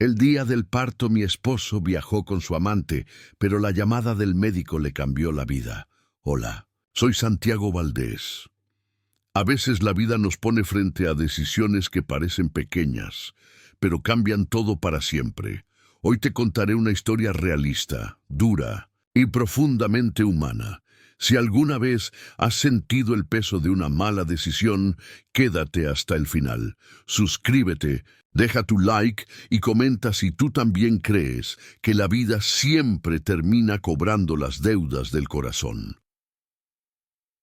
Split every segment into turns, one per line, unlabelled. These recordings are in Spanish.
El día del parto mi esposo viajó con su amante, pero la llamada del médico le cambió la vida. Hola, soy Santiago Valdés. A veces la vida nos pone frente a decisiones que parecen pequeñas, pero cambian todo para siempre. Hoy te contaré una historia realista, dura y profundamente humana. Si alguna vez has sentido el peso de una mala decisión, quédate hasta el final. Suscríbete, deja tu like y comenta si tú también crees que la vida siempre termina cobrando las deudas del corazón.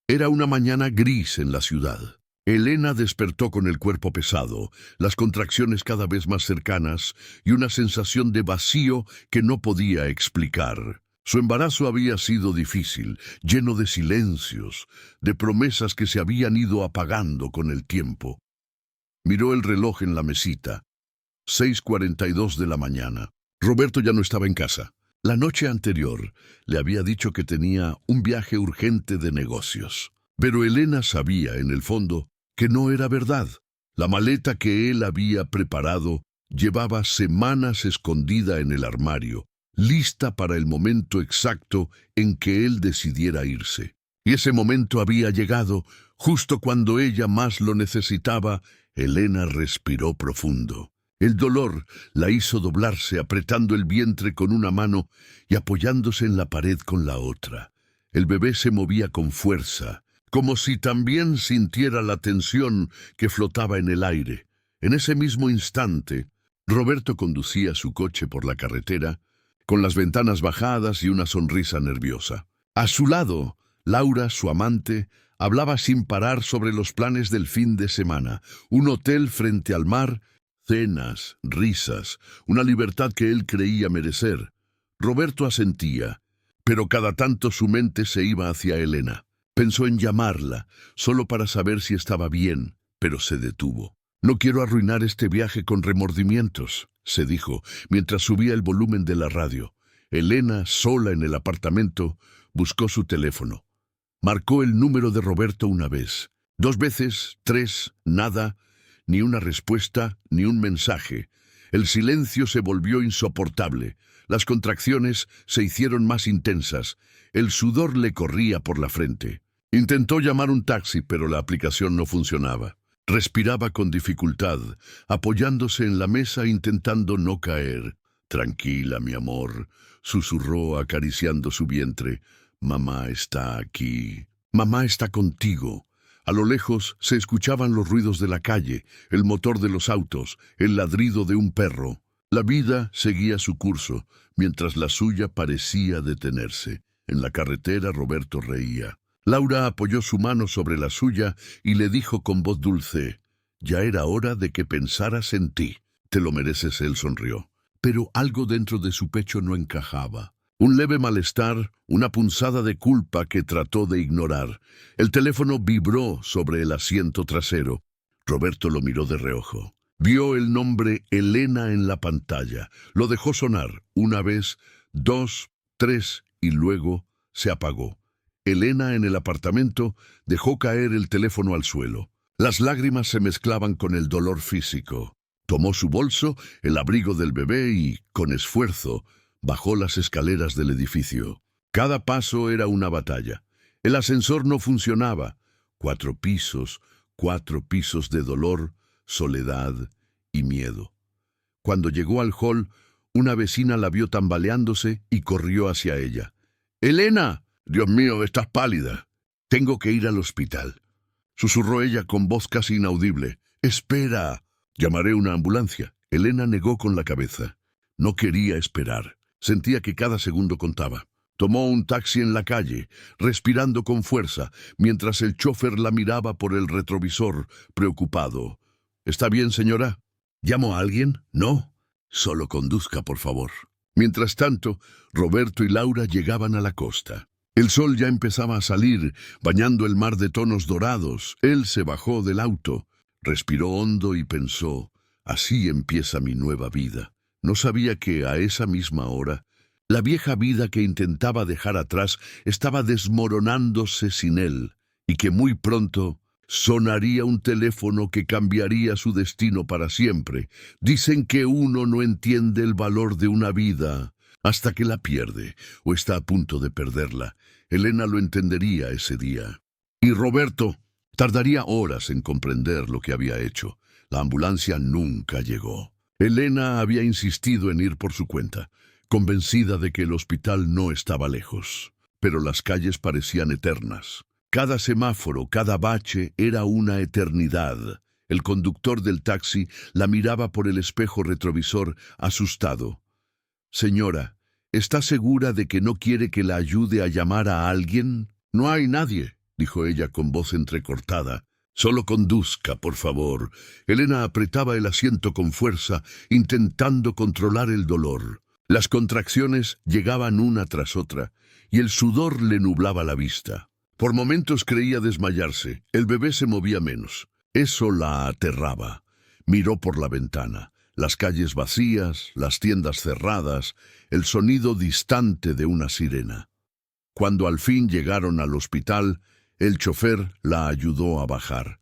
Era una mañana gris en la ciudad. Elena despertó con el cuerpo pesado, las contracciones cada vez más cercanas y una sensación de vacío que no podía explicar. Su embarazo había sido difícil, lleno de silencios, de promesas que se habían ido apagando con el tiempo. Miró el reloj en la mesita. 6:42 de la mañana. Roberto ya no estaba en casa. La noche anterior le había dicho que tenía un viaje urgente de negocios. Pero Elena sabía, en el fondo, que no era verdad. La maleta que él había preparado llevaba semanas escondida en el armario, lista para el momento exacto en que él decidiera irse. Y ese momento había llegado justo cuando ella más lo necesitaba. Elena respiró profundo. El dolor la hizo doblarse, apretando el vientre con una mano y apoyándose en la pared con la otra. El bebé se movía con fuerza, como si también sintiera la tensión que flotaba en el aire. En ese mismo instante, Roberto conducía su coche por la carretera, con las ventanas bajadas y una sonrisa nerviosa. A su lado, Laura, su amante, hablaba sin parar sobre los planes del fin de semana. Un hotel frente al mar, cenas, risas, una libertad que él creía merecer. Roberto asentía, pero cada tanto su mente se iba hacia Elena. Pensó en llamarla, solo para saber si estaba bien, pero se detuvo. No quiero arruinar este viaje con remordimientos, se dijo, mientras subía el volumen de la radio. Elena, sola en el apartamento, buscó su teléfono. Marcó el número de Roberto una vez, 2 veces, 3, nada, ni una respuesta, ni un mensaje. El silencio se volvió insoportable. Las contracciones se hicieron más intensas. El sudor le corría por la frente. Intentó llamar un taxi, pero la aplicación no funcionaba. Respiraba con dificultad, apoyándose en la mesa intentando no caer. «Tranquila, mi amor», susurró acariciando su vientre. «Mamá está aquí. Mamá está contigo». A lo lejos se escuchaban los ruidos de la calle, el motor de los autos, el ladrido de un perro. La vida seguía su curso, mientras la suya parecía detenerse. En la carretera Roberto reía. Laura apoyó su mano sobre la suya y le dijo con voz dulce: «Ya era hora de que pensaras en ti». «Te lo mereces», él sonrió. Pero algo dentro de su pecho no encajaba. Un leve malestar, una punzada de culpa que trató de ignorar. El teléfono vibró sobre el asiento trasero. Roberto lo miró de reojo. Vio el nombre Elena en la pantalla. Lo dejó sonar, 1 vez, 2, 3, y luego se apagó. Elena, en el apartamento, dejó caer el teléfono al suelo. Las lágrimas se mezclaban con el dolor físico. Tomó su bolso, el abrigo del bebé y, con esfuerzo, bajó las escaleras del edificio. Cada paso era una batalla. El ascensor no funcionaba. 4 pisos, 4 pisos de dolor, soledad y miedo. Cuando llegó al hall, una vecina la vio tambaleándose y corrió hacia ella. «¡Elena! Dios mío, estás pálida. Tengo que ir al hospital», susurró ella con voz casi inaudible. «Espera. Llamaré una ambulancia». Elena negó con la cabeza. No quería esperar. Sentía que cada segundo contaba. Tomó un taxi en la calle, respirando con fuerza, mientras el chofer la miraba por el retrovisor, preocupado. «¿Está bien, señora? ¿Llamo a alguien? No. Solo conduzca, por favor». Mientras tanto, Roberto y Laura llegaban a la costa. El sol ya empezaba a salir, bañando el mar de tonos dorados. Él se bajó del auto, respiró hondo y pensó: «Así empieza mi nueva vida». No sabía que, a esa misma hora, la vieja vida que intentaba dejar atrás estaba desmoronándose sin él, y que muy pronto Sonaría un teléfono que cambiaría su destino para siempre. Dicen que uno no entiende el valor de una vida hasta que la pierde o está a punto de perderla. Elena lo entendería ese día. Y Roberto tardaría horas en comprender lo que había hecho. La ambulancia nunca llegó. Elena había insistido en ir por su cuenta, convencida de que el hospital no estaba lejos. Pero las calles parecían eternas. Cada semáforo, cada bache era una eternidad. El conductor del taxi la miraba por el espejo retrovisor, asustado. «Señora, ¿está segura de que no quiere que la ayude a llamar a alguien?» «No hay nadie», dijo ella con voz entrecortada. «Solo conduzca, por favor». Elena apretaba el asiento con fuerza, intentando controlar el dolor. Las contracciones llegaban una tras otra, y el sudor le nublaba la vista. Por momentos creía desmayarse. El bebé se movía menos. Eso la aterraba. Miró por la ventana. Las calles vacías, las tiendas cerradas, el sonido distante de una sirena. Cuando al fin llegaron al hospital, el chofer la ayudó a bajar.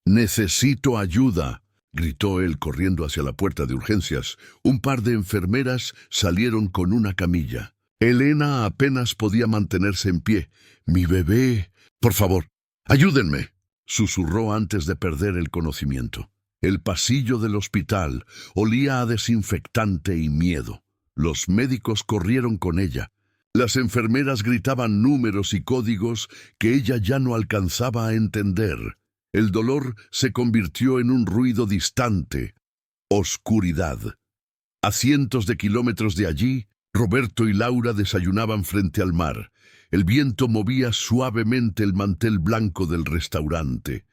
«Necesito ayuda», gritó él corriendo hacia la puerta de urgencias. Un par de enfermeras salieron con una camilla. Elena apenas podía mantenerse en pie. «Mi bebé, por favor, ayúdenme», susurró antes de perder el conocimiento. El pasillo del hospital olía a desinfectante y miedo. Los médicos corrieron con ella. Las enfermeras gritaban números y códigos que ella ya no alcanzaba a entender. El dolor se convirtió en un ruido distante. Oscuridad. A cientos de kilómetros de allí, Roberto y Laura desayunaban frente al mar. El viento movía suavemente el mantel blanco del restaurante.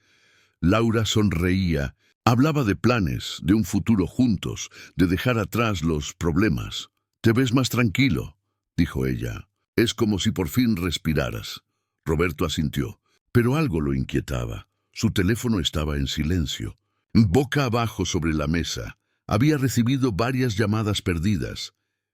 Laura sonreía. Hablaba de planes, de un futuro juntos, de dejar atrás los problemas. «Te ves más tranquilo», dijo ella. «Es como si por fin respiraras». Roberto asintió, pero algo lo inquietaba. Su teléfono estaba en silencio. Boca abajo sobre la mesa. Había recibido varias llamadas perdidas,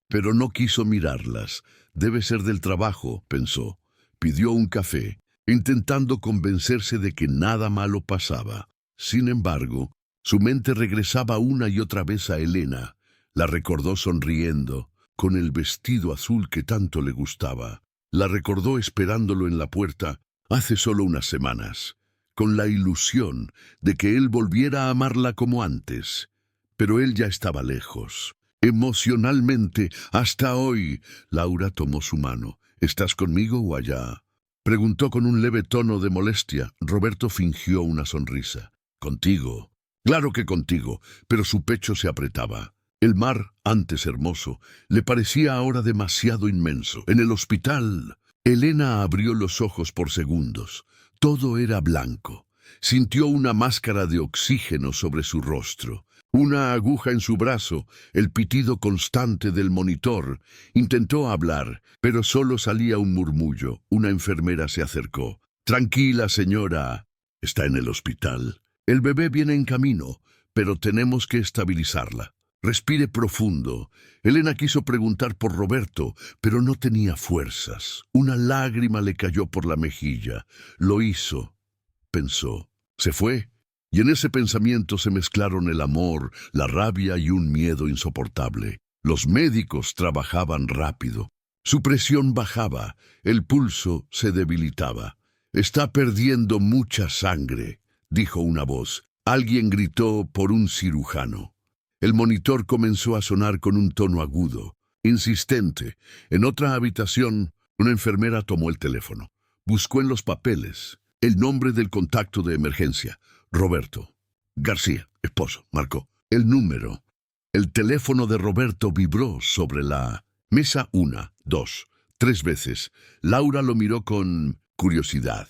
pero no quiso mirarlas. «Debe ser del trabajo», pensó. Pidió un café, intentando convencerse de que nada malo pasaba. Sin embargo, su mente regresaba una y otra vez a Elena. La recordó sonriendo, con el vestido azul que tanto le gustaba. La recordó esperándolo en la puerta hace solo unas semanas, con la ilusión de que él volviera a amarla como antes. Pero él ya estaba lejos. Emocionalmente, hasta hoy. Laura tomó su mano. «¿Estás conmigo o allá?», preguntó con un leve tono de molestia. Roberto fingió una sonrisa. «Contigo». «Claro que contigo», pero su pecho se apretaba. El mar, antes hermoso, le parecía ahora demasiado inmenso. En el hospital, Elena abrió los ojos por segundos. Todo era blanco. Sintió una máscara de oxígeno sobre su rostro, una aguja en su brazo, el pitido constante del monitor. Intentó hablar, pero solo salía un murmullo. Una enfermera se acercó. «Tranquila, señora. Está en el hospital. El bebé viene en camino, pero tenemos que estabilizarla. Respire profundo». Elena quiso preguntar por Roberto, pero no tenía fuerzas. Una lágrima le cayó por la mejilla. Lo hizo, pensó. Se fue, y en ese pensamiento se mezclaron el amor, la rabia y un miedo insoportable. Los médicos trabajaban rápido. Su presión bajaba, el pulso se debilitaba. «Está perdiendo mucha sangre», dijo una voz. Alguien gritó por un cirujano. El monitor comenzó a sonar con un tono agudo, insistente. En otra habitación, una enfermera tomó el teléfono. Buscó en los papeles el nombre del contacto de emergencia. «Roberto García, esposo», marcó. El número. El teléfono de Roberto vibró sobre la mesa 1, 2, 3 veces. Laura lo miró con curiosidad.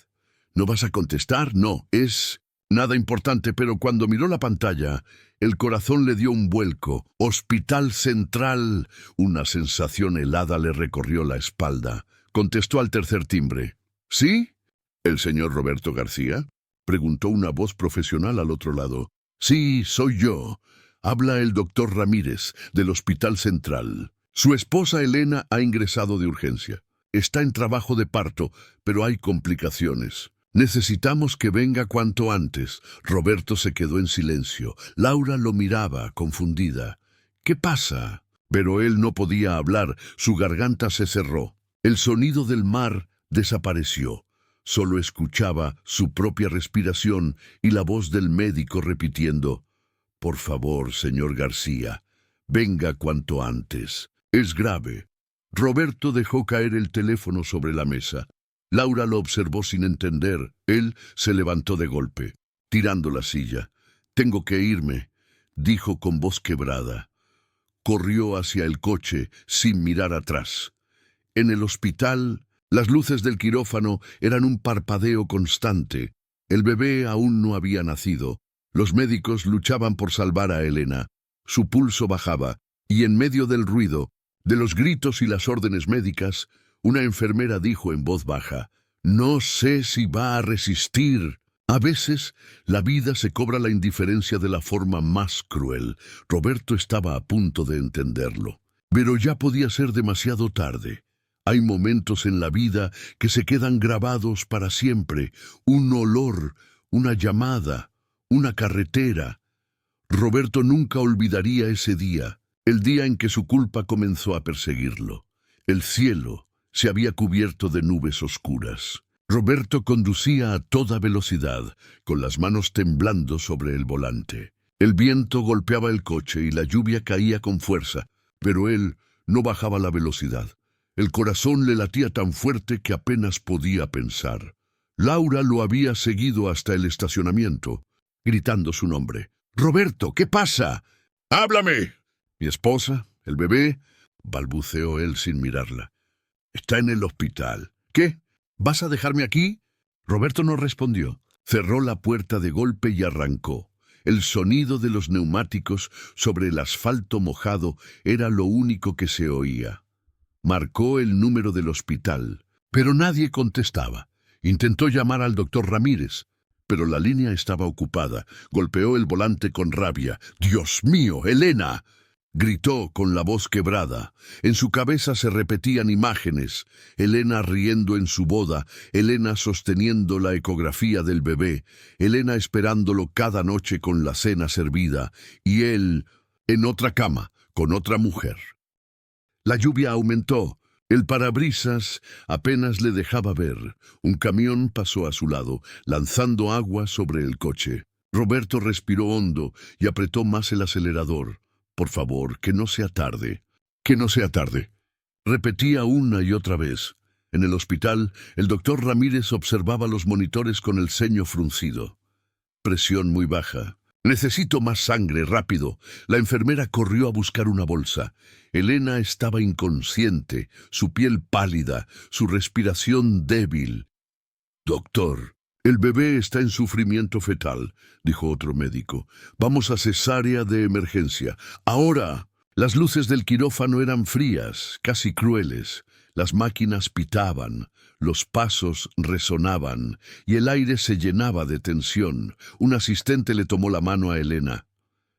«¿No vas a contestar?» «No, es nada importante», pero cuando miró la pantalla, el corazón le dio un vuelco. «Hospital Central». Una sensación helada le recorrió la espalda. Contestó al tercer timbre. «¿Sí? ¿El señor Roberto García?», preguntó una voz profesional al otro lado. «Sí, soy yo. Habla el doctor Ramírez, del Hospital Central. Su esposa Elena ha ingresado de urgencia. Está en trabajo de parto, pero hay complicaciones. Necesitamos que venga cuanto antes. Roberto se quedó en silencio. Laura lo miraba, confundida. ¿Qué pasa? Pero él no podía hablar, su garganta se cerró. El sonido del mar desapareció. Solo escuchaba su propia respiración y la voz del médico repitiendo: «Por favor, señor García, venga cuanto antes. Es grave». Roberto dejó caer el teléfono sobre la mesa. Laura lo observó sin entender. Él se levantó de golpe, tirando la silla. «Tengo que irme», dijo con voz quebrada. Corrió hacia el coche sin mirar atrás. En el hospital, las luces del quirófano eran un parpadeo constante. El bebé aún no había nacido. Los médicos luchaban por salvar a Elena. Su pulso bajaba, y en medio del ruido, de los gritos y las órdenes médicas, una enfermera dijo en voz baja: «No sé si va a resistir». A veces, la vida se cobra la indiferencia de la forma más cruel. Roberto estaba a punto de entenderlo. Pero ya podía ser demasiado tarde. Hay momentos en la vida que se quedan grabados para siempre. Un olor, una llamada, una carretera. Roberto nunca olvidaría ese día, el día en que su culpa comenzó a perseguirlo. El cielo se había cubierto de nubes oscuras. Roberto conducía a toda velocidad, con las manos temblando sobre el volante. El viento golpeaba el coche y la lluvia caía con fuerza, pero él no bajaba la velocidad. El corazón le latía tan fuerte que apenas podía pensar. Laura lo había seguido hasta el estacionamiento, gritando su nombre. «¡Roberto, qué pasa!» «¡Háblame!» «¿Mi esposa? ¿El bebé?», balbuceó él sin mirarla. «Está en el hospital». «¿Qué? ¿Vas a dejarme aquí?». Roberto no respondió. Cerró la puerta de golpe y arrancó. El sonido de los neumáticos sobre el asfalto mojado era lo único que se oía. Marcó el número del hospital, pero nadie contestaba. Intentó llamar al doctor Ramírez, pero la línea estaba ocupada. Golpeó el volante con rabia. «¡Dios mío, Elena!», gritó con la voz quebrada. En su cabeza se repetían imágenes: Elena riendo en su boda, Elena sosteniendo la ecografía del bebé, Elena esperándolo cada noche con la cena servida, y él en otra cama, con otra mujer. La lluvia aumentó. El parabrisas apenas le dejaba ver. Un camión pasó a su lado, lanzando agua sobre el coche. Roberto respiró hondo y apretó más el acelerador. «Por favor, que no sea tarde». «Que no sea tarde», repetía una y otra vez. En el hospital, el doctor Ramírez observaba los monitores con el ceño fruncido. «Presión muy baja. Necesito más sangre, rápido». La enfermera corrió a buscar una bolsa. Elena estaba inconsciente, su piel pálida, su respiración débil. «Doctor, el bebé está en sufrimiento fetal», dijo otro médico. «Vamos a cesárea de emergencia. ¡Ahora!». Las luces del quirófano eran frías, casi crueles. Las máquinas pitaban, los pasos resonaban, y el aire se llenaba de tensión. Un asistente le tomó la mano a Elena.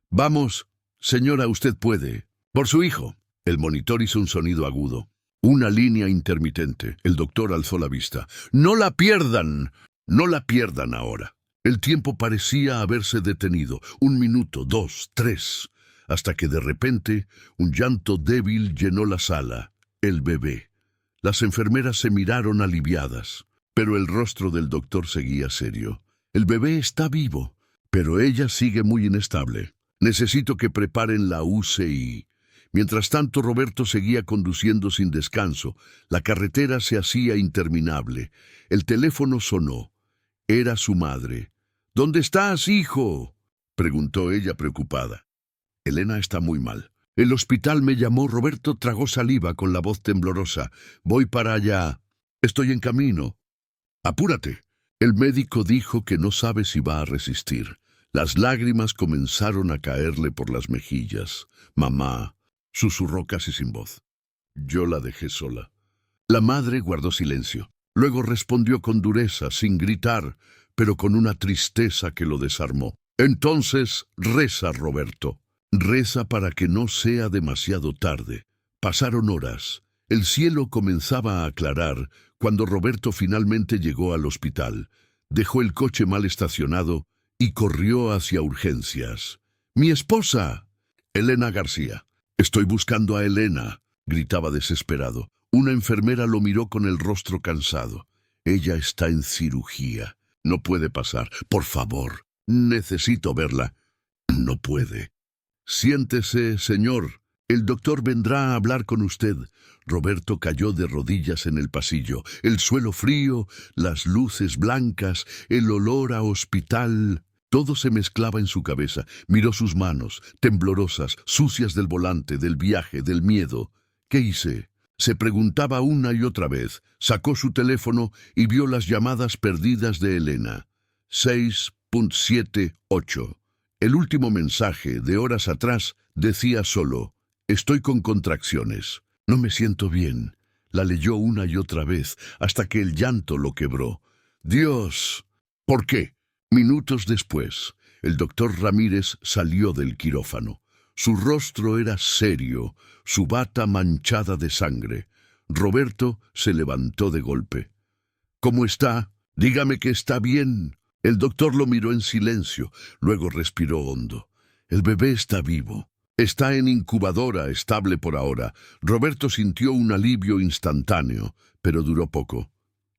«Vamos, señora, usted puede. Por su hijo». El monitor hizo un sonido agudo. Una línea intermitente. El doctor alzó la vista. «¡No la pierdan! ¡No la pierdan ahora!». El tiempo parecía haberse detenido. 1 minuto, 2, 3, hasta que de repente un llanto débil llenó la sala. El bebé. Las enfermeras se miraron aliviadas, pero el rostro del doctor seguía serio. «El bebé está vivo, pero ella sigue muy inestable. Necesito que preparen la UCI». Mientras tanto, Roberto seguía conduciendo sin descanso. La carretera se hacía interminable. El teléfono sonó. Era su madre. «¿Dónde estás, hijo?», preguntó ella preocupada. «Elena está muy mal. El hospital me llamó». Roberto tragó saliva con la voz temblorosa. «Voy para allá. Estoy en camino». «Apúrate». El médico dijo que no sabe si va a resistir. Las lágrimas comenzaron a caerle por las mejillas. «Mamá», susurró casi sin voz. «Yo la dejé sola». La madre guardó silencio. Luego respondió con dureza, sin gritar, pero con una tristeza que lo desarmó. «Entonces, reza, Roberto. Reza para que no sea demasiado tarde». Pasaron horas. El cielo comenzaba a aclarar cuando Roberto finalmente llegó al hospital. Dejó el coche mal estacionado y corrió hacia urgencias. ¡Mi esposa! Elena García. Estoy buscando a Elena, gritaba desesperado. Una enfermera lo miró con el rostro cansado. Ella está en cirugía. No puede pasar. Por favor, necesito verla. No puede. Siéntese, señor. El doctor vendrá a hablar con usted. Roberto cayó de rodillas en el pasillo. El suelo frío, las luces blancas, el olor a hospital. Todo se mezclaba en su cabeza. Miró sus manos, temblorosas, sucias del volante, del viaje, del miedo. ¿Qué hice? Se preguntaba una y otra vez. Sacó su teléfono y vio las llamadas perdidas de Elena. 6.78. El último mensaje, de horas atrás, decía solo: «Estoy con contracciones. No me siento bien». La leyó una y otra vez, hasta que el llanto lo quebró. «Dios, ¿por qué?». Minutos después, el doctor Ramírez salió del quirófano. Su rostro era serio, su bata manchada de sangre. Roberto se levantó de golpe. «¿Cómo está? Dígame que está bien». El doctor lo miró en silencio, luego respiró hondo. «El bebé está vivo. Está en incubadora, estable por ahora». Roberto sintió un alivio instantáneo, pero duró poco.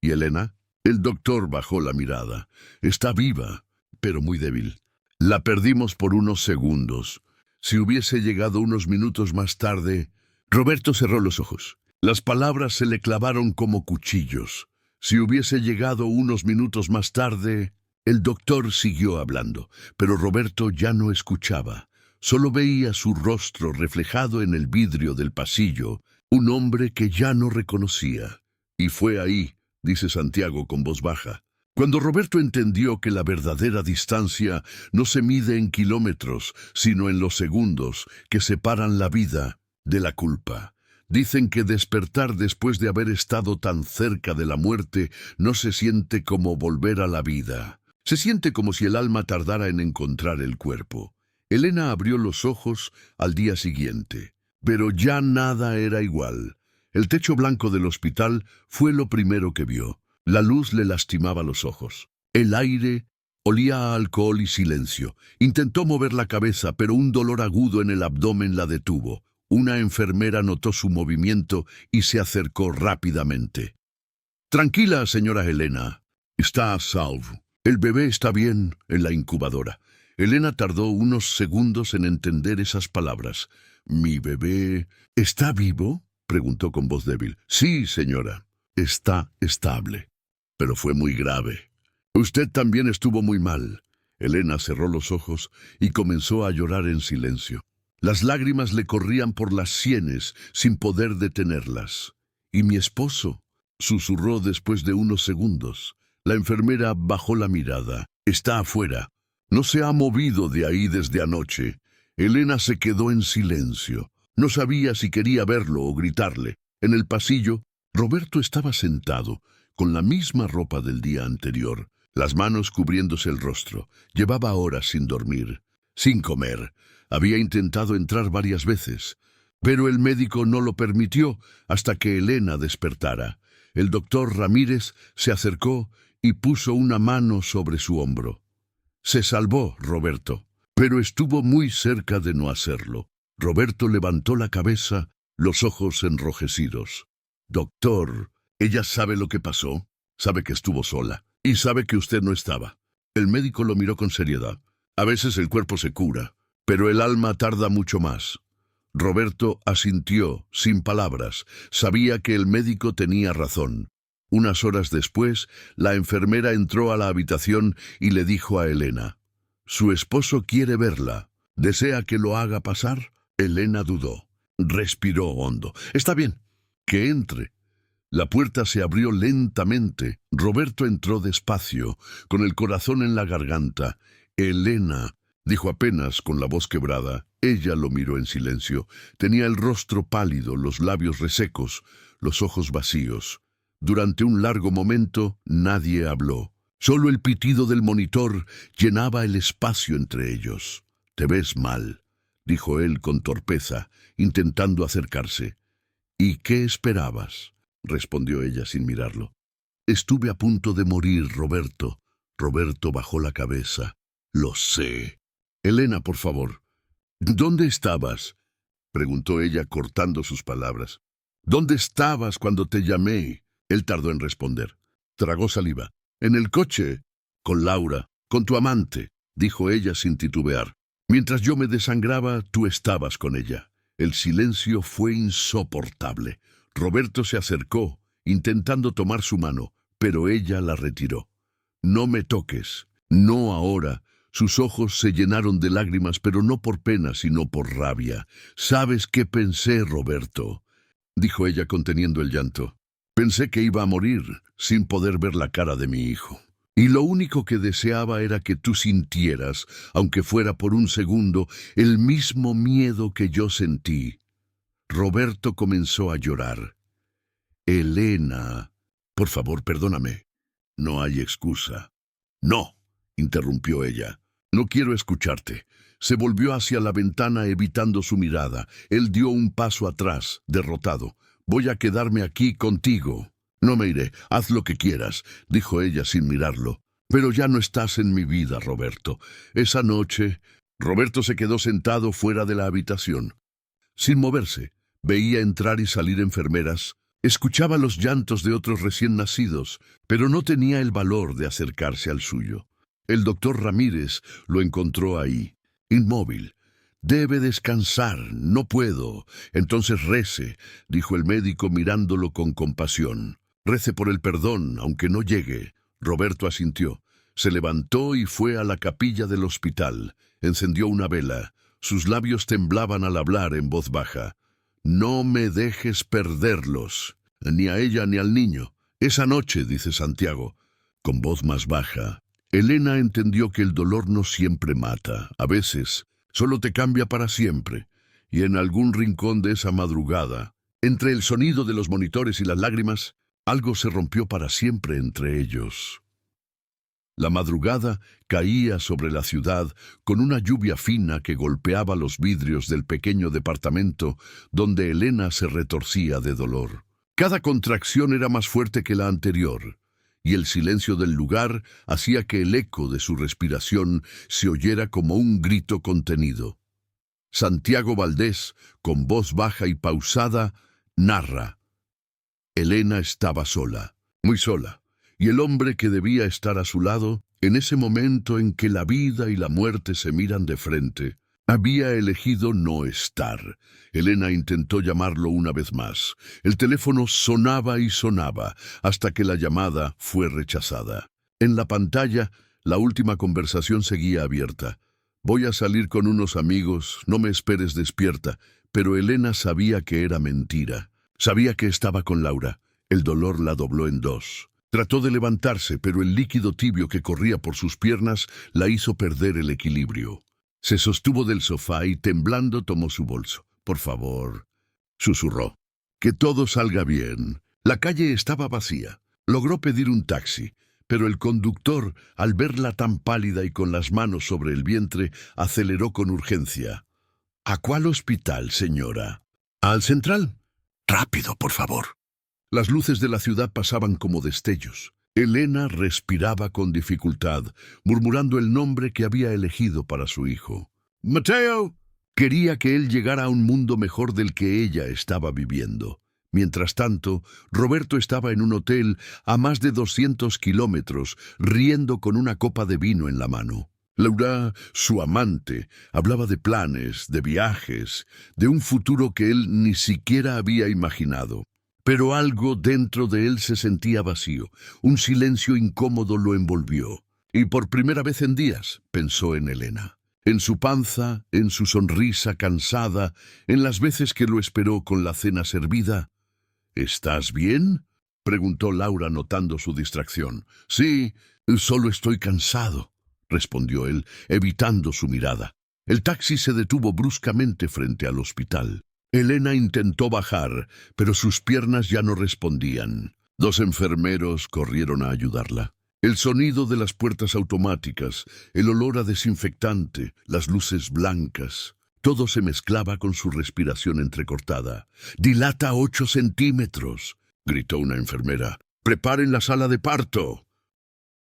«¿Y Elena?». El doctor bajó la mirada. «Está viva, pero muy débil. La perdimos por unos segundos. Si hubiese llegado unos minutos más tarde». Roberto cerró los ojos. Las palabras se le clavaron como cuchillos. «Si hubiese llegado unos minutos más tarde». El doctor siguió hablando, pero Roberto ya no escuchaba. Solo veía su rostro reflejado en el vidrio del pasillo, un hombre que ya no reconocía. «Y fue ahí», dice Santiago con voz baja, cuando Roberto entendió que la verdadera distancia no se mide en kilómetros, sino en los segundos que separan la vida de la culpa. Dicen que despertar después de haber estado tan cerca de la muerte no se siente como volver a la vida. Se siente como si el alma tardara en encontrar el cuerpo. Elena abrió los ojos al día siguiente, pero ya nada era igual. El techo blanco del hospital fue lo primero que vio. La luz le lastimaba los ojos. El aire olía a alcohol y silencio. Intentó mover la cabeza, pero un dolor agudo en el abdomen la detuvo. Una enfermera notó su movimiento y se acercó rápidamente. «Tranquila, señora Elena. Está a salvo. El bebé está bien en la incubadora». Elena tardó unos segundos en entender esas palabras. «¿Mi bebé está vivo?», preguntó con voz débil. «Sí, señora. Está estable. Pero fue muy grave. Usted también estuvo muy mal». Elena cerró los ojos y comenzó a llorar en silencio. Las lágrimas le corrían por las sienes sin poder detenerlas. «¿Y mi esposo?», susurró después de unos segundos. La enfermera bajó la mirada. «Está afuera. No se ha movido de ahí desde anoche». Elena se quedó en silencio. No sabía si quería verlo o gritarle. En el pasillo, Roberto estaba sentado, con la misma ropa del día anterior, las manos cubriéndose el rostro. Llevaba horas sin dormir, sin comer. Había intentado entrar varias veces, pero el médico no lo permitió hasta que Elena despertara. El doctor Ramírez se acercó y puso una mano sobre su hombro. «Se salvó, Roberto», pero estuvo muy cerca de no hacerlo. Roberto levantó la cabeza, los ojos enrojecidos. «Doctor, ella sabe lo que pasó, sabe que estuvo sola y sabe que usted no estaba». El médico lo miró con seriedad. «A veces el cuerpo se cura, pero el alma tarda mucho más». Roberto asintió, sin palabras. Sabía que el médico tenía razón. Unas horas después, la enfermera entró a la habitación y le dijo a Elena: «Su esposo quiere verla. ¿Desea que lo haga pasar?». Elena dudó. Respiró hondo. «Está bien, que entre». La puerta se abrió lentamente. Roberto entró despacio, con el corazón en la garganta. «Elena», dijo apenas con la voz quebrada. Ella lo miró en silencio. Tenía el rostro pálido, los labios resecos, los ojos vacíos. Durante un largo momento nadie habló. Solo el pitido del monitor llenaba el espacio entre ellos. «Te ves mal», dijo él con torpeza, intentando acercarse. «¿Y qué esperabas?», respondió ella sin mirarlo. «Estuve a punto de morir, Roberto. Roberto bajó la cabeza. Lo sé. Elena, por favor. ¿Dónde estabas? Preguntó ella cortando sus palabras. ¿Dónde estabas cuando te llamé? Él tardó en responder. Tragó saliva. En el coche. Con Laura. Con tu amante, dijo ella sin titubear. Mientras yo me desangraba, tú estabas con ella. El silencio fue insoportable. Roberto se acercó, intentando tomar su mano, pero ella la retiró. No me toques. No ahora. Sus ojos se llenaron de lágrimas, pero no por pena, sino por rabia. ¿Sabes qué pensé, Roberto?, dijo ella conteniendo el llanto. Pensé que iba a morir sin poder ver la cara de mi hijo. Y lo único que deseaba era que tú sintieras, aunque fuera por un segundo, el mismo miedo que yo sentí. Roberto comenzó a llorar. Elena, por favor, perdóname. No hay excusa. No, interrumpió ella. No quiero escucharte. Se volvió hacia la ventana evitando su mirada. Él dio un paso atrás, derrotado. Voy a quedarme aquí contigo. No me iré, haz lo que quieras, dijo ella sin mirarlo. Pero ya no estás en mi vida, Roberto. Esa noche, Roberto se quedó sentado fuera de la habitación. Sin moverse, veía entrar y salir enfermeras. Escuchaba los llantos de otros recién nacidos, pero no tenía el valor de acercarse al suyo. El doctor Ramírez lo encontró ahí, inmóvil. Debe descansar, no puedo. Entonces rece, dijo el médico mirándolo con compasión. Rece por el perdón, aunque no llegue. Roberto asintió. Se levantó y fue a la capilla del hospital. Encendió una vela. Sus labios temblaban al hablar en voz baja. No me dejes perderlos, ni a ella ni al niño. Esa noche, dice Santiago, con voz más baja. Elena entendió que el dolor no siempre mata. A veces, solo te cambia para siempre. Y en algún rincón de esa madrugada, entre el sonido de los monitores y las lágrimas, algo se rompió para siempre entre ellos. La madrugada caía sobre la ciudad con una lluvia fina que golpeaba los vidrios del pequeño departamento donde Elena se retorcía de dolor. Cada contracción era más fuerte que la anterior, y el silencio del lugar hacía que el eco de su respiración se oyera como un grito contenido. Santiago Valdés, con voz baja y pausada, narra. Elena estaba sola, muy sola, y el hombre que debía estar a su lado, en ese momento en que la vida y la muerte se miran de frente, había elegido no estar. Elena intentó llamarlo una vez más. El teléfono sonaba y sonaba, hasta que la llamada fue rechazada. En la pantalla, la última conversación seguía abierta. Voy a salir con unos amigos, no me esperes despierta. Pero Elena sabía que era mentira. Sabía que estaba con Laura. El dolor la dobló en dos. Trató de levantarse, pero el líquido tibio que corría por sus piernas la hizo perder el equilibrio. Se sostuvo del sofá y temblando tomó su bolso. Por favor, susurró. Que todo salga bien. La calle estaba vacía. Logró pedir un taxi, pero el conductor, al verla tan pálida y con las manos sobre el vientre, aceleró con urgencia. ¿A cuál hospital, señora? ¿Al central? Rápido, por favor. Las luces de la ciudad pasaban como destellos. Elena respiraba con dificultad, murmurando el nombre que había elegido para su hijo. ¡Mateo! Quería que él llegara a un mundo mejor del que ella estaba viviendo. Mientras tanto, Roberto estaba en un hotel a más de 200 kilómetros, riendo con una copa de vino en la mano. Laura, su amante, hablaba de planes, de viajes, de un futuro que él ni siquiera había imaginado. Pero algo dentro de él se sentía vacío. Un silencio incómodo lo envolvió. Y por primera vez en días pensó en Elena. En su panza, en su sonrisa cansada, en las veces que lo esperó con la cena servida. ¿Estás bien?, preguntó Laura notando su distracción. Sí, solo estoy cansado, respondió él, evitando su mirada. El taxi se detuvo bruscamente frente al hospital. Elena intentó bajar, pero sus piernas ya no respondían. 2 enfermeros corrieron a ayudarla. El sonido de las puertas automáticas, el olor a desinfectante, las luces blancas, todo se mezclaba con su respiración entrecortada. «Dilata 8 centímetros», gritó una enfermera. «Preparen la sala de parto».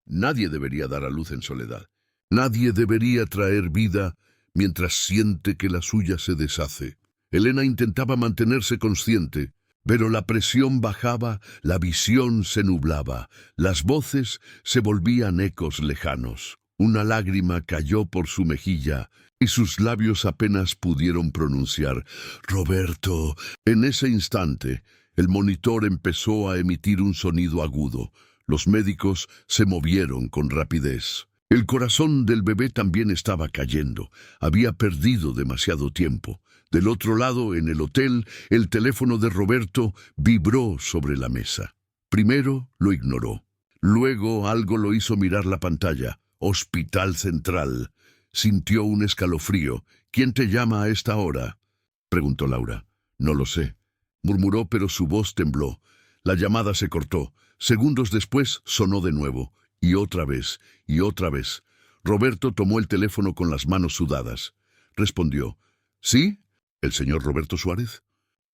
Nadie debería dar a luz en soledad. Nadie debería traer vida mientras siente que la suya se deshace. Elena intentaba mantenerse consciente, pero la presión bajaba, la visión se nublaba, las voces se volvían ecos lejanos. Una lágrima cayó por su mejilla y sus labios apenas pudieron pronunciar «Roberto». En ese instante, el monitor empezó a emitir un sonido agudo. Los médicos se movieron con rapidez. El corazón del bebé también estaba cayendo. Había perdido demasiado tiempo. Del otro lado, en el hotel, el teléfono de Roberto vibró sobre la mesa. Primero lo ignoró. Luego algo lo hizo mirar la pantalla. Hospital Central. Sintió un escalofrío. «¿Quién te llama a esta hora?», preguntó Laura. «No lo sé», murmuró, pero su voz tembló. La llamada se cortó. Segundos después sonó de nuevo. Y otra vez, y otra vez. Roberto tomó el teléfono con las manos sudadas. Respondió. «¿Sí? ¿El señor Roberto Suárez?»,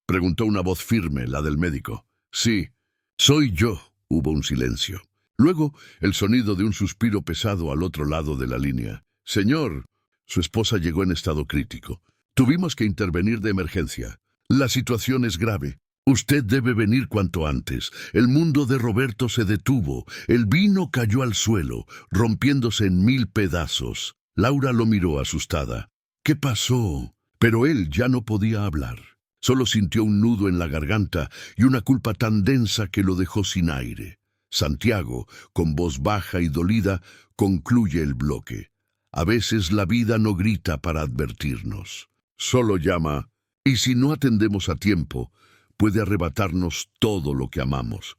preguntó una voz firme, la del médico. «Sí, soy yo». Hubo un silencio. Luego, el sonido de un suspiro pesado al otro lado de la línea. «Señor». Su esposa llegó en estado crítico. «Tuvimos que intervenir de emergencia. La situación es grave. Usted debe venir cuanto antes». El mundo de Roberto se detuvo. El vino cayó al suelo, rompiéndose en 1000 pedazos. Laura lo miró asustada. «¿Qué pasó?». Pero él ya no podía hablar. Solo sintió un nudo en la garganta y una culpa tan densa que lo dejó sin aire. Santiago, con voz baja y dolida, concluye el bloque. A veces la vida no grita para advertirnos. Solo llama, y si no atendemos a tiempo, puede arrebatarnos todo lo que amamos.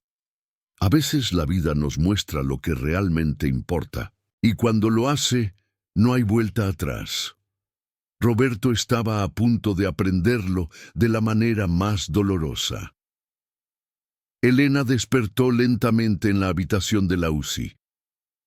A veces la vida nos muestra lo que realmente importa, y cuando lo hace, no hay vuelta atrás. Roberto estaba a punto de aprenderlo de la manera más dolorosa. Elena despertó lentamente en la habitación de la UCI.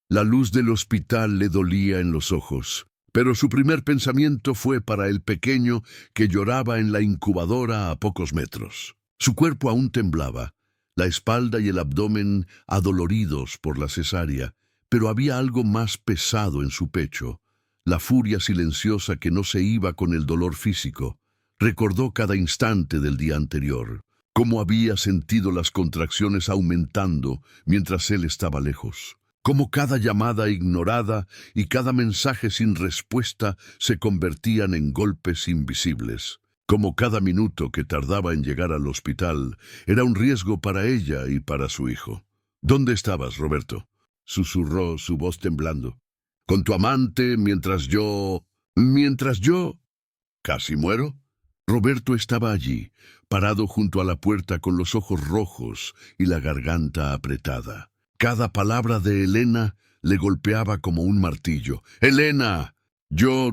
La luz del hospital le dolía en los ojos, pero su primer pensamiento fue para el pequeño que lloraba en la incubadora a pocos metros. Su cuerpo aún temblaba, la espalda y el abdomen adoloridos por la cesárea, pero había algo más pesado en su pecho, la furia silenciosa que no se iba con el dolor físico. Recordó cada instante del día anterior, cómo había sentido las contracciones aumentando mientras él estaba lejos, cómo cada llamada ignorada y cada mensaje sin respuesta se convertían en golpes invisibles, cómo cada minuto que tardaba en llegar al hospital era un riesgo para ella y para su hijo. «¿Dónde estabas, Roberto?», susurró, su voz temblando. «Con tu amante mientras yo... ¿Casi muero?». Roberto estaba allí, parado junto a la puerta con los ojos rojos y la garganta apretada. Cada palabra de Elena le golpeaba como un martillo. «¡Elena! Yo...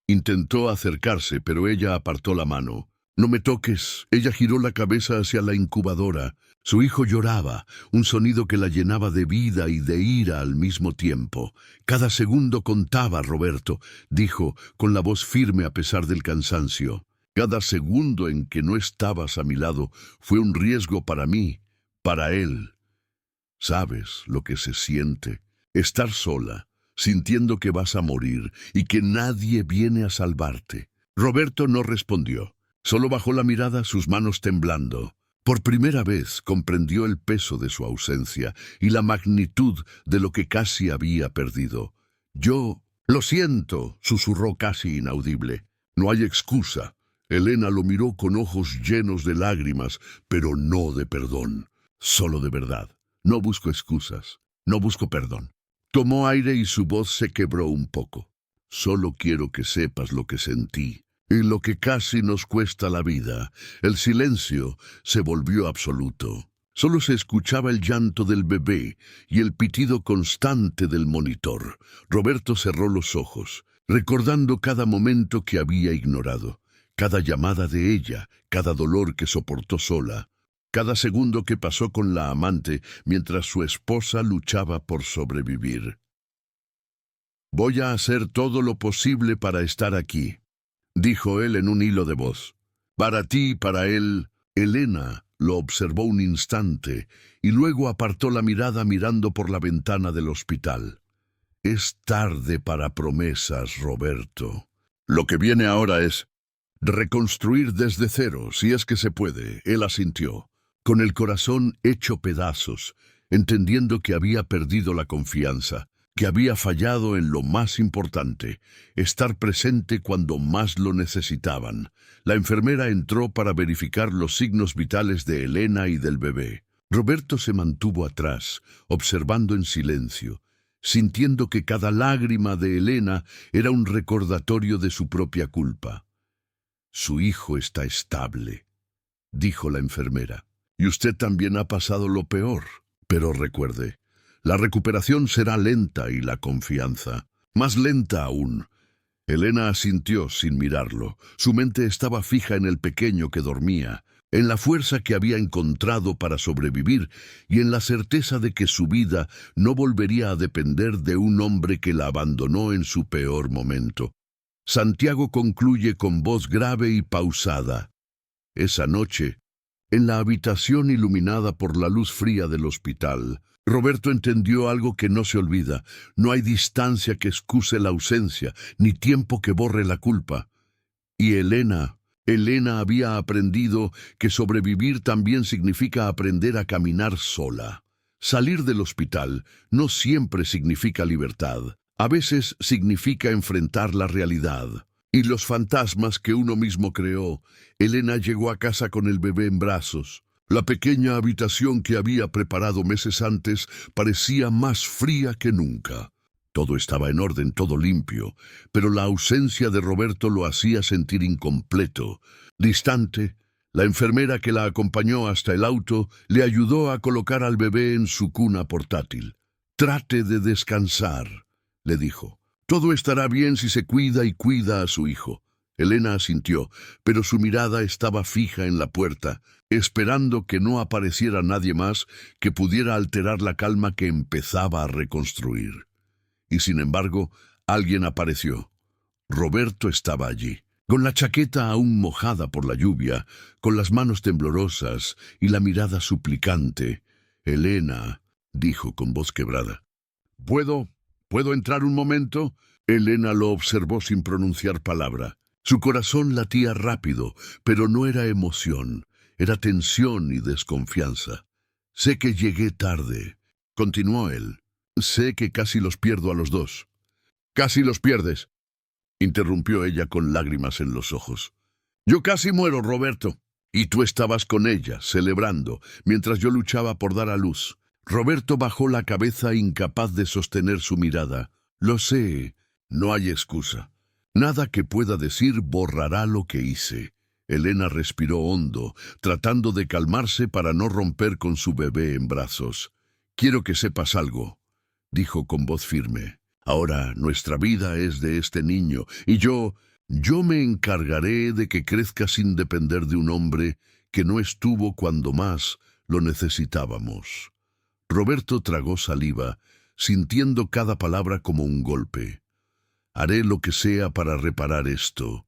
Intentó acercarse, pero ella apartó la mano. «No me toques». Ella giró la cabeza hacia la incubadora. Su hijo lloraba, un sonido que la llenaba de vida y de ira al mismo tiempo. «Cada segundo contaba, Roberto», dijo, con la voz firme a pesar del cansancio. «Cada segundo en que no estabas a mi lado fue un riesgo para mí, para él. ¿Sabes lo que se siente? Estar sola, sintiendo que vas a morir y que nadie viene a salvarte». Roberto no respondió. Solo bajó la mirada, sus manos temblando. Por primera vez comprendió el peso de su ausencia y la magnitud de lo que casi había perdido. «Yo... Lo siento», susurró casi inaudible. «No hay excusa». Elena lo miró con ojos llenos de lágrimas, pero no de perdón. «Solo de verdad. No busco excusas. No busco perdón». Tomó aire y su voz se quebró un poco. «Solo quiero que sepas lo que sentí. Y lo que casi nos cuesta la vida». El silencio se volvió absoluto. Solo se escuchaba el llanto del bebé y el pitido constante del monitor. Roberto cerró los ojos, recordando cada momento que había ignorado, cada llamada de ella, cada dolor que soportó sola, cada segundo que pasó con la amante mientras su esposa luchaba por sobrevivir. «Voy a hacer todo lo posible para estar aquí», dijo él en un hilo de voz. «Para ti, para él». Elena lo observó un instante y luego apartó la mirada mirando por la ventana del hospital. Es tarde para promesas, Roberto. Lo que viene ahora es reconstruir desde cero, si es que se puede. Él asintió, con el corazón hecho pedazos, entendiendo que había perdido la confianza, que había fallado en lo más importante, estar presente cuando más lo necesitaban. La enfermera entró para verificar los signos vitales de Elena y del bebé. Roberto se mantuvo atrás, observando en silencio, sintiendo que cada lágrima de Elena era un recordatorio de su propia culpa. «Su hijo está estable», dijo la enfermera. «Y usted también ha pasado lo peor. Pero recuerde, la recuperación será lenta y la confianza más lenta aún». Elena asintió sin mirarlo. Su mente estaba fija en el pequeño que dormía, en la fuerza que había encontrado para sobrevivir y en la certeza de que su vida no volvería a depender de un hombre que la abandonó en su peor momento. Santiago concluye con voz grave y pausada. Esa noche, en la habitación iluminada por la luz fría del hospital, Roberto entendió algo que no se olvida. No hay distancia que excuse la ausencia, ni tiempo que borre la culpa. Y Elena había aprendido que sobrevivir también significa aprender a caminar sola. Salir del hospital no siempre significa libertad. A veces significa enfrentar la realidad y los fantasmas que uno mismo creó. Elena llegó a casa con el bebé en brazos. La pequeña habitación que había preparado meses antes parecía más fría que nunca. Todo estaba en orden, todo limpio, pero la ausencia de Roberto lo hacía sentir incompleto. Distante, la enfermera que la acompañó hasta el auto le ayudó a colocar al bebé en su cuna portátil. «Trate de descansar», le dijo. «Todo estará bien si se cuida y cuida a su hijo». Elena asintió, pero su mirada estaba fija en la puerta, esperando que no apareciera nadie más que pudiera alterar la calma que empezaba a reconstruir. Y sin embargo, alguien apareció. Roberto estaba allí, con la chaqueta aún mojada por la lluvia, con las manos temblorosas y la mirada suplicante. «Elena», dijo con voz quebrada. ¿Puedo entrar un momento?» Elena lo observó sin pronunciar palabra. Su corazón latía rápido, pero no era emoción, era tensión y desconfianza. «Sé que llegué tarde», continuó él. «Sé que casi los pierdo a los dos». «Casi los pierdes», interrumpió ella con lágrimas en los ojos. «Yo casi muero, Roberto. Y tú estabas con ella, celebrando, mientras yo luchaba por dar a luz». Roberto bajó la cabeza, incapaz de sostener su mirada. «Lo sé, no hay excusa. Nada que pueda decir borrará lo que hice». Elena respiró hondo, tratando de calmarse para no romper con su bebé en brazos. «Quiero que sepas algo», dijo con voz firme. «Ahora nuestra vida es de este niño, y yo me encargaré de que crezca sin depender de un hombre que no estuvo cuando más lo necesitábamos». Roberto tragó saliva, sintiendo cada palabra como un golpe. «Haré lo que sea para reparar esto»,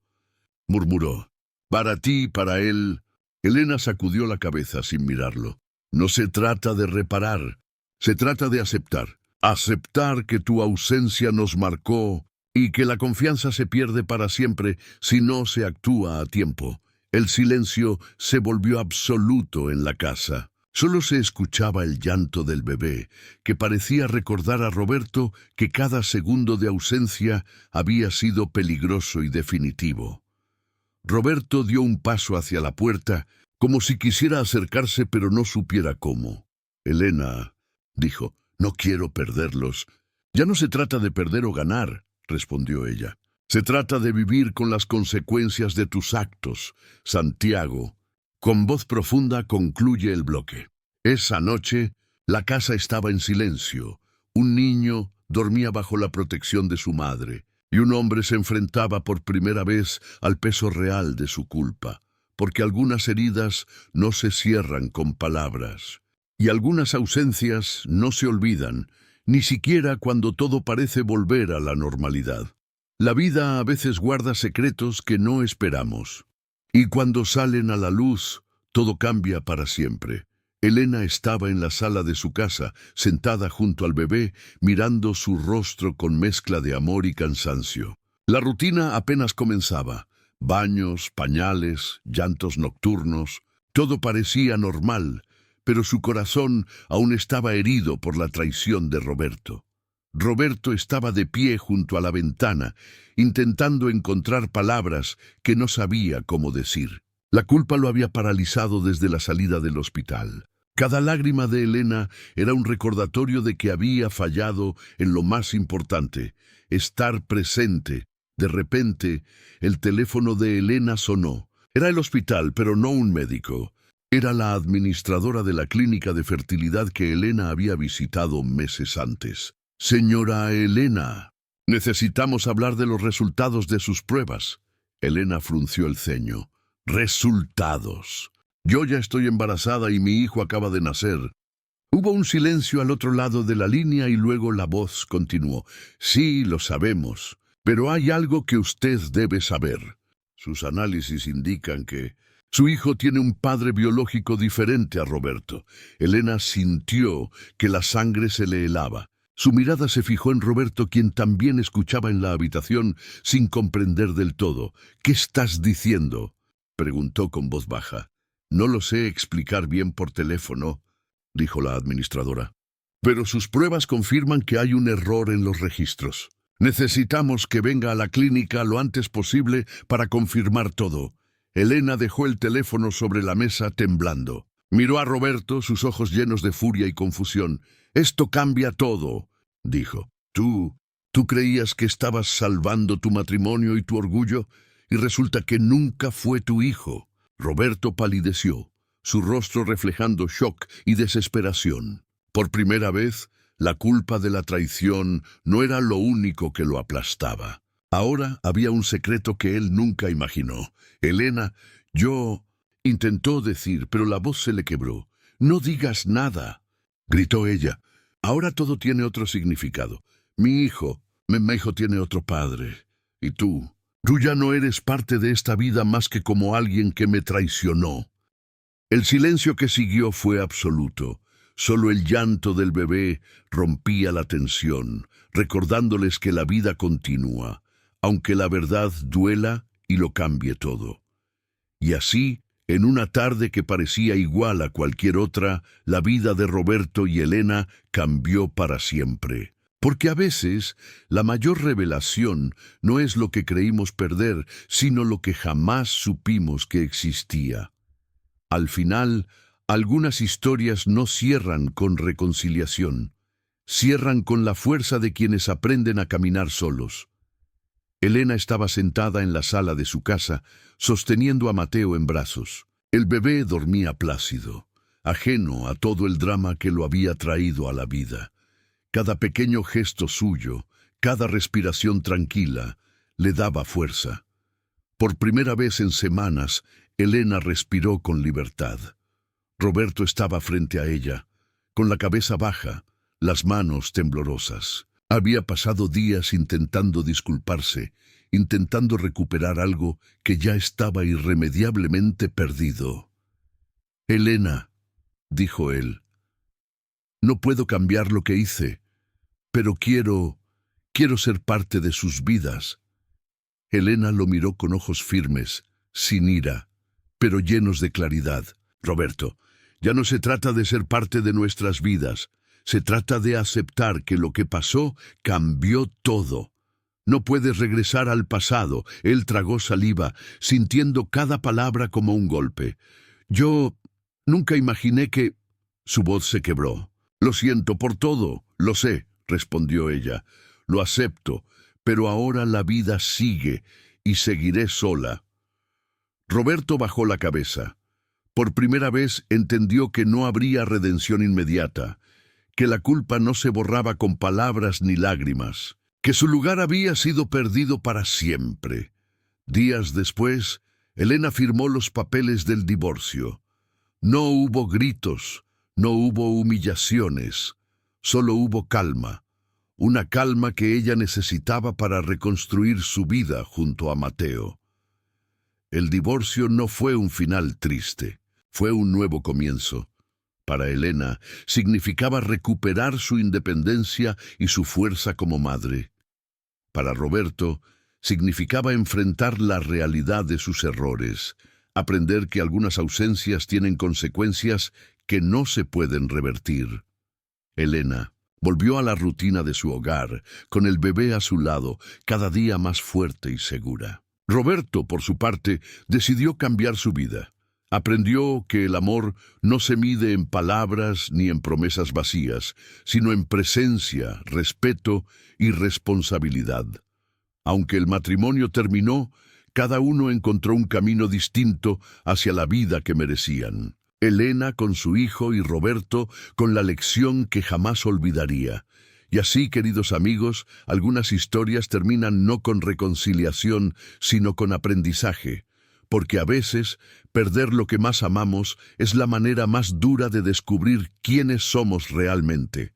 murmuró. «Para ti, para él». Elena sacudió la cabeza sin mirarlo. «No se trata de reparar, se trata de aceptar. Aceptar que tu ausencia nos marcó y que la confianza se pierde para siempre si no se actúa a tiempo». El silencio se volvió absoluto en la casa. Solo se escuchaba el llanto del bebé, que parecía recordar a Roberto que cada segundo de ausencia había sido peligroso y definitivo. Roberto dio un paso hacia la puerta, como si quisiera acercarse pero no supiera cómo. «Elena», dijo, «no quiero perderlos». «Ya no se trata de perder o ganar», respondió ella. «Se trata de vivir con las consecuencias de tus actos, Santiago». Con voz profunda concluye el bloque. Esa noche, la casa estaba en silencio. Un niño dormía bajo la protección de su madre, y un hombre se enfrentaba por primera vez al peso real de su culpa, porque algunas heridas no se cierran con palabras, y algunas ausencias no se olvidan, ni siquiera cuando todo parece volver a la normalidad. La vida a veces guarda secretos que no esperamos. Y cuando salen a la luz, Todo cambia para siempre. Elena estaba en la sala de su casa, sentada junto al bebé, mirando su rostro con mezcla de amor y cansancio. La rutina apenas comenzaba. Baños, pañales, llantos nocturnos, todo parecía normal, pero su corazón aún estaba herido por la traición de Roberto. Roberto estaba de pie junto a la ventana, intentando encontrar palabras que no sabía cómo decir. La culpa lo había paralizado desde la salida del hospital. Cada lágrima de Elena era un recordatorio de que había fallado en lo más importante, estar presente. De repente, el teléfono de Elena sonó. Era el hospital, pero no un médico. Era la administradora de la clínica de fertilidad que Elena había visitado meses antes. «Señora Elena, necesitamos hablar de los resultados de sus pruebas». Elena frunció el ceño. «¿Resultados? Yo ya estoy embarazada y mi hijo acaba de nacer». Hubo un silencio al otro lado de la línea y luego la voz continuó. «Sí, lo sabemos, pero hay algo que usted debe saber. Sus análisis indican que su hijo tiene un padre biológico diferente a Roberto». Elena sintió que la sangre se le helaba. Su mirada se fijó en Roberto, quien también escuchaba en la habitación sin comprender del todo. «¿Qué estás diciendo?», preguntó con voz baja. «No lo sé explicar bien por teléfono», dijo la administradora. «Pero sus pruebas confirman que hay un error en los registros. Necesitamos que venga a la clínica lo antes posible para confirmar todo». Elena dejó el teléfono sobre la mesa temblando. Miró a Roberto, sus ojos llenos de furia y confusión. «Esto cambia todo», dijo. Tú creías que estabas salvando tu matrimonio y tu orgullo, y resulta que nunca fue tu hijo». Roberto palideció, su rostro reflejando shock y desesperación. Por primera vez, la culpa de la traición no era lo único que lo aplastaba. Ahora había un secreto que él nunca imaginó. «Elena, yo…», intentó decir, pero la voz se le quebró. «No digas nada», gritó ella. «Ahora todo tiene otro significado. Mi hijo tiene otro padre. Y tú ya no eres parte de esta vida más que como alguien que me traicionó». El silencio que siguió fue absoluto. Solo el llanto del bebé rompía la tensión, recordándoles que la vida continúa, aunque la verdad duela y lo cambie todo. Y así, en una tarde que parecía igual a cualquier otra, la vida de Roberto y Elena cambió para siempre. Porque a veces la mayor revelación no es lo que creímos perder, sino lo que jamás supimos que existía. Al final, algunas historias no cierran con reconciliación, cierran con la fuerza de quienes aprenden a caminar solos. Elena estaba sentada en la sala de su casa, sosteniendo a Mateo en brazos. El bebé dormía plácido, ajeno a todo el drama que lo había traído a la vida. Cada pequeño gesto suyo, cada respiración tranquila, le daba fuerza. Por primera vez en semanas, Elena respiró con libertad. Roberto estaba frente a ella, con la cabeza baja, las manos temblorosas. Había pasado días intentando disculparse, intentando recuperar algo que ya estaba irremediablemente perdido. «Elena», dijo él, «no puedo cambiar lo que hice, pero quiero ser parte de sus vidas». Elena lo miró con ojos firmes, sin ira, pero llenos de claridad. «Roberto, ya no se trata de ser parte de nuestras vidas. Se trata de aceptar que lo que pasó cambió todo. No puedes regresar al pasado». Él tragó saliva, sintiendo cada palabra como un golpe. «Yo nunca imaginé que…». Su voz se quebró. «Lo siento por todo, lo sé», respondió ella. «Lo acepto, pero ahora la vida sigue y seguiré sola». Roberto bajó la cabeza. Por primera vez entendió que no habría redención inmediata, que la culpa no se borraba con palabras ni lágrimas, que su lugar había sido perdido para siempre. Días después, Elena firmó los papeles del divorcio. No hubo gritos, no hubo humillaciones, solo hubo calma, una calma que ella necesitaba para reconstruir su vida junto a Mateo. El divorcio no fue un final triste. Fue un nuevo comienzo. Para Elena, significaba recuperar su independencia y su fuerza como madre. Para Roberto, significaba enfrentar la realidad de sus errores, aprender que algunas ausencias tienen consecuencias que no se pueden revertir. Elena volvió a la rutina de su hogar, con el bebé a su lado, cada día más fuerte y segura. Roberto, por su parte, decidió cambiar su vida. Aprendió que el amor no se mide en palabras ni en promesas vacías, sino en presencia, respeto y responsabilidad. Aunque el matrimonio terminó, cada uno encontró un camino distinto hacia la vida que merecían. Elena con su hijo y Roberto con la lección que jamás olvidaría. Y así, queridos amigos, algunas historias terminan no con reconciliación, sino con aprendizaje. Porque a veces, perder lo que más amamos es la manera más dura de descubrir quiénes somos realmente.